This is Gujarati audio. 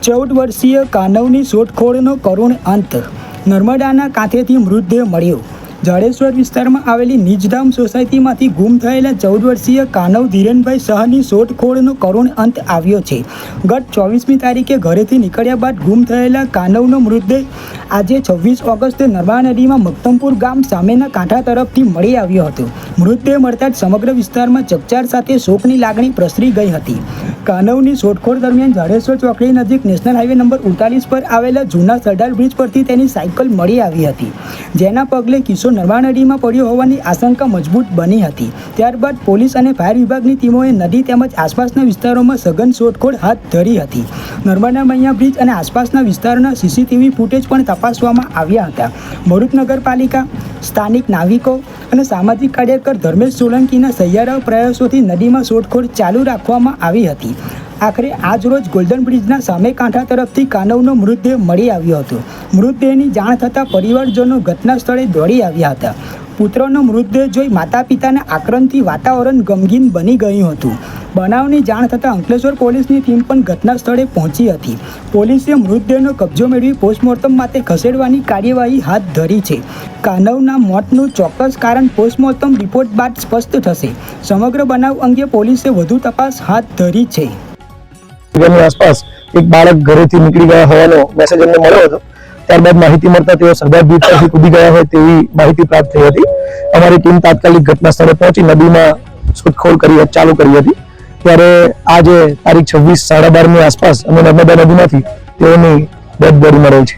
14 વર્ષીય કાનવની શોધખોળનો કરુણ અંત। નર્મદાના કાંઠેથી મૃતદેહ મળ્યો। જાડેશ્વર વિસ્તારમાં આવેલી નિજધામ સોસાયટીમાંથી ગુમ થયેલા 14 વર્ષીય કાનવ ધીરેનભાઈ શાહની શોધખોળનો કરુણ અંત આવ્યો છે। ગત 24મી તારીખે ઘરેથી નીકળ્યા બાદ ગુમ થયેલા કાનવનો મૃતદેહ આજે 26 ઓગસ્ટે નર્મદા નદીમાં મક્તમપુર ગામ સામેના કાંઠા તરફથી મળી આવ્યો હતો। મૃતદેહ મળતા જ સમગ્ર વિસ્તારમાં ચકચાર સાથે શોકની લાગણી પ્રસરી ગઈ હતી। કાનવની શોધખોળ દરમિયાન જાડેશ્વર ચોકડી નજીક નેશનલ હાઈવે નંબર 48 પર આવેલા જૂના સરદાર બ્રિજ પરથી તેની સાયકલ મળી આવી હતી, જેના પગલે કિશોર નર્મદા નદીમાં પડ્યો હોવાની આશંકા મજબૂત બની હતી। ત્યારબાદ પોલીસ અને ફાયર વિભાગની ટીમોએ નદી તેમજ આસપાસના વિસ્તારોમાં સઘન શોધખોળ હાથ ધરી હતી। નર્મદા મૈયા બ્રિજ અને આસપાસના વિસ્તારોના સીસીટીવી ફૂટેજ પણ તપાસવામાં આવ્યા હતા। ભરૂચ નગરપાલિકા, સ્થાનિક નાગરિકો અને સામાજિક કાર્યકર ધર્મેશ સોલંકીના સહિયારા પ્રયાસોથી નદીમાં શોધખોળ ચાલુ રાખવામાં આવી હતી। આખરે આજ રોજ ગોલ્ડન બ્રિજના સામે કાંઠા તરફથી કાનવનો મૃતદેહ મળી આવ્યો હતો। મૃતદેહની જાણ થતાં પરિવારજનો ઘટના સ્થળે દોડી આવ્યા હતા। પુત્રનો મૃતદેહ જોઈ માતા પિતાના આક્રંદથી વાતાવરણ ગમગીન બની ગયું હતું। બનાવની જાણ થતાં અંકલેશ્વર પોલીસની ટીમ પણ ઘટના સ્થળે પહોંચી હતી। પોલીસે મૃતદેહનો કબજો મેળવી પોસ્ટમોર્ટમ માટે ખસેડવાની કાર્યવાહી હાથ ધરી છે। કાનવના મોતનું ચોક્કસ કારણ પોસ્ટમોર્ટમ રિપોર્ટ બાદ સ્પષ્ટ થશે। સમગ્ર બનાવ અંગે પોલીસે વધુ તપાસ હાથ ધરી છે। આસપાસ એક બાળક ઘરેથી નીકળી ગયા હોવાનો મેસેજ અમને મળ્યો હતો। ત્યારબાદ માહિતી મળતા તેઓ સરદાર બ્રિજ પરથી કૂદી ગયા હોય તેવી માહિતી પ્રાપ્ત થઈ હતી। અમારી ટીમ તાત્કાલિક ઘટના સ્થળે પહોંચી નદીમાં શોધખોળ ચાલુ કરી હતી। ત્યારે આજે તારીખ 26 12:30 ની આસપાસ અમે નર્મદા નદીમાંથી તેઓની ડેડ બોડી મળેલ છે।